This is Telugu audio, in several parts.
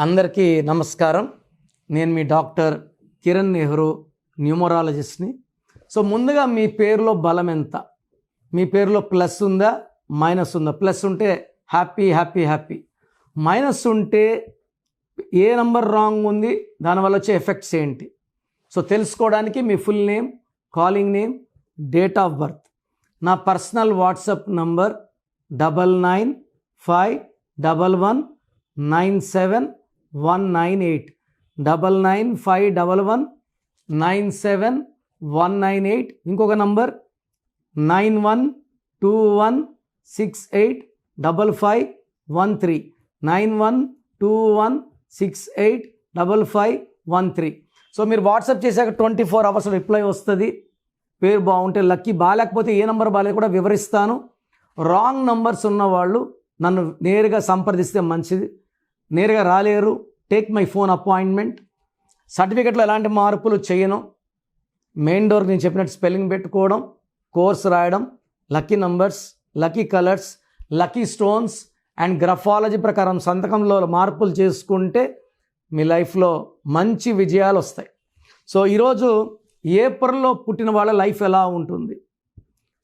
అందరికీ నమస్కారం. నేను మీ డాక్టర్ కిరణ్ నెహ్రూ, న్యూమరాలజిస్ట్ని. సో ముందుగా మీ పేరులో బలం ఎంత? మీ పేరులో ప్లస్ ఉందా, మైనస్ ఉందా? ప్లస్ ఉంటే హ్యాపీ హ్యాపీ హ్యాపీ, మైనస్ ఉంటే ఏ నంబర్ రాంగ్ ఉంది, దానివల్ల వచ్చే ఎఫెక్ట్స్ ఏంటి? సో తెలుసుకోవడానికి మీ full name, calling name, date of birth, నా పర్సనల్ వాట్సాప్ నంబర్ 9951197198 9951197198. ఇంకొక నంబర్ 9121685513 9121685513. సో మీరు వాట్సాప్ చేశాక 24 hours రిప్లై వస్తుంది. పేరు బాగుంటే లక్కీ, బాగాలేకపోతే ఏ నంబర్ బాగాలేదు కూడా వివరిస్తాను. రాంగ్ నంబర్స్ ఉన్నవాళ్ళు నన్ను నేరుగా సంప్రదిస్తే మంచిది. నేరుగా రాలేరు, టేక్ మై ఫోన్ అపాయింట్మెంట్. సర్టిఫికెట్లో ఎలాంటి మార్పులు చేయను. మెయిన్ డోర్కి నేను చెప్పినట్టు స్పెల్లింగ్ పెట్టుకోవడం, కోర్స్ రాయడం, lucky numbers, lucky colours, lucky stones and graphology ప్రకారం సంతకంలో మార్పులు చేసుకుంటే మీ లైఫ్లో మంచి విజయాలు వస్తాయి. సో ఈరోజు ఏప్రిల్లో పుట్టిన వాళ్ళ లైఫ్ ఎలా ఉంటుంది?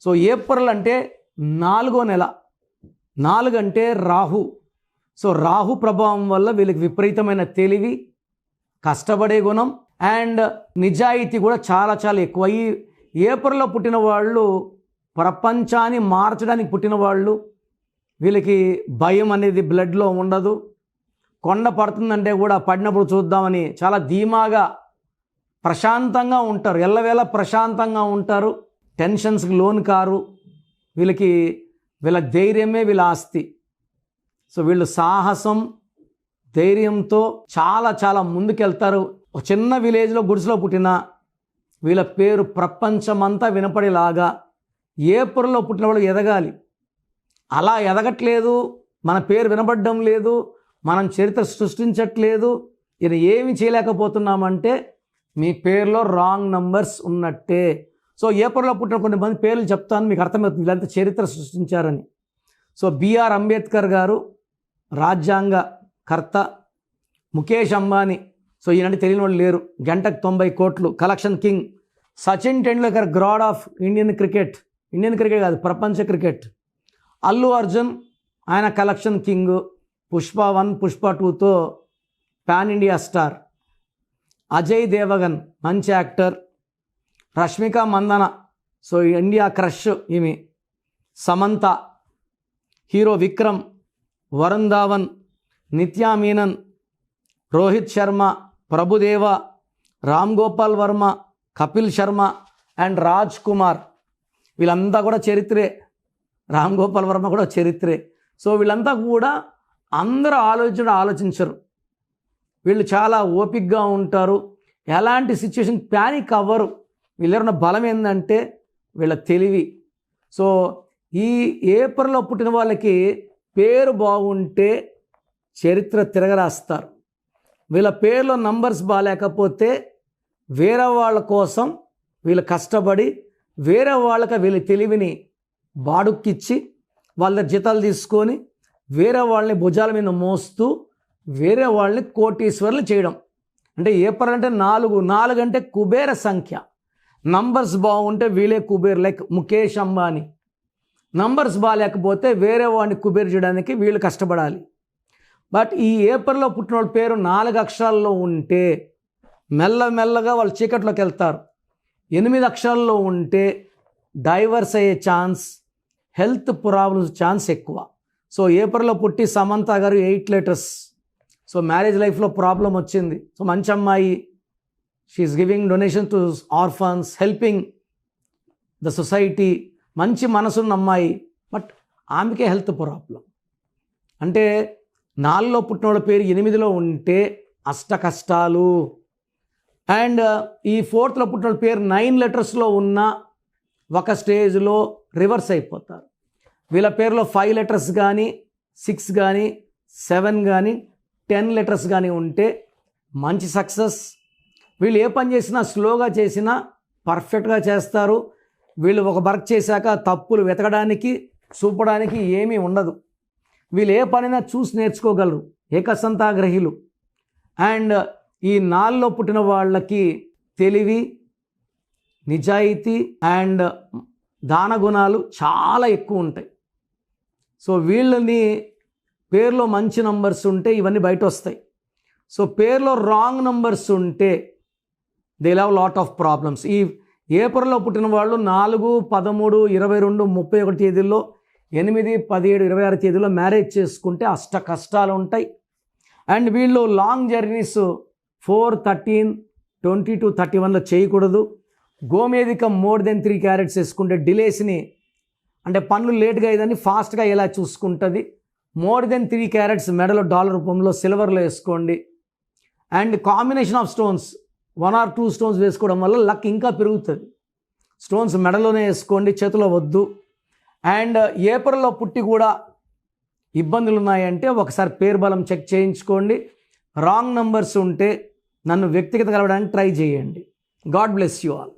సో ఏప్రిల్ అంటే 4వ నెల. 4 అంటే రాహు. సో రాహు ప్రభావం వల్ల వీళ్ళకి విపరీతమైన తెలివి, కష్టపడే గుణం అండ్ నిజాయితీ కూడా చాలా చాలా ఎక్కువ. ఈ ఏప్రిల్లో పుట్టిన వాళ్ళు ప్రపంచాన్ని మార్చడానికి పుట్టిన వాళ్ళు. వీళ్ళకి భయం అనేది బ్లడ్లో ఉండదు. కొండ పడుతుందంటే కూడా పడినప్పుడు చూద్దామని చాలా ధీమాగా ప్రశాంతంగా ఉంటారు. ఎల్లవేళ ప్రశాంతంగా ఉంటారు. టెన్షన్స్కి లోన్ కారు. వీళ్ళ ధైర్యమే వీళ్ళ ఆస్తి. సో వీళ్ళు సాహసం, ధైర్యంతో చాలా చాలా ముందుకెళ్తారు. ఒక చిన్న విలేజ్లో గుడిసెలో పుట్టిన వీళ్ళ పేరు ప్రపంచమంతా వినపడేలాగా ఏప్రిల్లో పుట్టిన వాళ్ళు ఎదగాలి. అలా ఎదగట్లేదు, మన పేరు వినపడడం లేదు, మనం చరిత్ర సృష్టించట్లేదు, ఇది ఏమి చేయలేకపోతున్నామంటే మీ పేరులో రాంగ్ నంబర్స్ ఉన్నట్టే. సో ఏప్రిల్లో పుట్టిన కొన్ని మంది పేర్లు చెప్తాను, మీకు అర్థమవుతుంది వీళ్ళంతా చరిత్ర సృష్టించారని. సో బిఆర్ అంబేద్కర్ గారు రాజ్యాంగ కర్త. ముఖేష్ అంబానీ, సో ఈయనంటే తెలియని వాళ్ళు లేరు, గంటకు 90 కోట్లు collection king. Sachin Tendulkar God of Indian cricket కాదు, ప్రపంచ క్రికెట్. అల్లు అర్జున్, ఆయన కలెక్షన్ కింగ్. పుష్ప 1, పుష్ప 2తో pan India star. Ajay Devgan మంచి actor. Rashmika Mandanna, so India crush ఈమె. Samantha, hero Vikram, Varun Dhawan, Nithya Menen, Rohit Sharma, Prabhudeva, Ram Gopal Varma, Kapil Sharma and Raj Kumar. వీళ్ళంతా కూడా చరిత్రే. రామ్ గోపాల్ వర్మ కూడా చరిత్రే. సో వీళ్ళంతా కూడా అందరూ ఆలోచించరు. వీళ్ళు చాలా ఓపిక్గా ఉంటారు. ఎలాంటి సిచ్యువేషన్ ప్యానిక్ అవ్వరు. వీళ్ళెవరన్న బలం ఏంటంటే వీళ్ళ తెలివి. సో ఈ ఏప్రిల్లో పుట్టిన వాళ్ళకి పేరు బాగుంటే చరిత్ర తిరగరాస్తారు. వీళ్ళ పేరులో నంబర్స్ బాగాలేకపోతే వేరే వాళ్ళ కోసం వీళ్ళు కష్టపడి వేరే వాళ్ళకి వీళ్ళ తెలివిని బాడుక్కిచ్చి వాళ్ళ జీతాలు తీసుకొని వేరే వాళ్ళని భుజాల మీద మోస్తూ వేరే వాళ్ళని కోటీశ్వర్లు చేయడం. అంటే ఏప్రిల్ అంటే 4 అంటే కుబేర సంఖ్య. నంబర్స్ బాగుంటే వీళ్ళే కుబేర్, లైక్ ముఖేష్ అంబానీ. నంబర్స్ బాగాలేకపోతే వేరే వాడిని కుబేర్ చేయడానికి వీళ్ళు కష్టపడాలి. బట్ ఈ ఏప్రిల్లో పుట్టిన వాళ్ళ పేరు 4 అక్షరాల్లో ఉంటే మెల్లమెల్లగా వాళ్ళు చీకట్లోకి వెళ్తారు. 8 అక్షరాల్లో ఉంటే డైవర్స్ అయ్యే ఛాన్స్, హెల్త్ ప్రాబ్లమ్స్ ఛాన్స్ ఎక్కువ. సో ఏప్రిల్లో పుట్టి Samantha garu 8 letters. So marriage లైఫ్లో ప్రాబ్లం వచ్చింది. సో మంచి అమ్మాయి, she is giving donation to orphans, helping the society. మంచి మనసున్న అమ్మాయి, బట్ ఆమెకే హెల్త్ ప్రాబ్లం. అంటే 4లో పుట్టిన వాళ్ళ పేరు 8లో ఉంటే అష్ట కష్టాలు. అండ్ ఈ 4th పుట్టిన వాళ్ళ పేరు 9 letters ఉన్న ఒక స్టేజ్లో రివర్స్ అయిపోతారు. వీళ్ళ పేరులో 5 letters కానీ, 6 కానీ, 7 కానీ, 10 letters కానీ ఉంటే మంచి సక్సెస్. వీళ్ళు ఏ పని చేసినా స్లోగా చేసినా పర్ఫెక్ట్గా చేస్తారు. వీళ్ళు ఒక వర్క్ చేశాక తప్పులు వెతకడానికి, చూపడానికి ఏమీ ఉండదు. వీళ్ళు ఏ పనైనా చూసి నేర్చుకోగలరు. ఏకసంతాగ్రహీలు. అండ్ ఈ 4లో పుట్టిన వాళ్ళకి తెలివి, నిజాయితీ అండ్ దాన గుణాలు చాలా ఎక్కువ ఉంటాయి. సో వీళ్ళని పేరులో మంచి నంబర్స్ ఉంటే ఇవన్నీ బయట వస్తాయి. సో పేరులో రాంగ్ నంబర్స్ ఉంటే they have lot of problems. ఈ ఏప్రిల్లో పుట్టిన వాళ్ళు 4, 13, 22, 31 తేదీల్లో, 8, 17, 26 తేదీలో మ్యారేజ్ చేసుకుంటే అష్ట కష్టాలు ఉంటాయి. అండ్ వీళ్ళు లాంగ్ జర్నీస్ 4, 13, 22, 31లో చేయకూడదు. గోమేధికం మోర్ దెన్ 3 క్యారెట్స్ వేసుకుంటే డిలేస్ని, అంటే పనులు లేట్గా అయ్యేదాన్ని ఫాస్ట్గా ఎలా చూసుకుంటుంది. మోర్ దెన్ 3 క్యారెట్స్ మెడలో డాలర్ రూపంలో సిల్వర్లో వేసుకోండి. And combination of stones 1 or 2 stones వేసుకోవడం వల్ల లక్ ఇంకా పెరుగుతుంది. స్టోన్స్ మెడలోనే వేసుకోండి, చేతిలో వద్దు. అండ్ ఏప్రిల్లో పుట్టి కూడా ఇబ్బందులు ఉన్నాయంటే ఒకసారి పేరు బలం చెక్ చేయించుకోండి. రాంగ్ నంబర్స్ ఉంటే నన్ను వ్యక్తిగత కలవడానికి ట్రై చేయండి. God bless you all.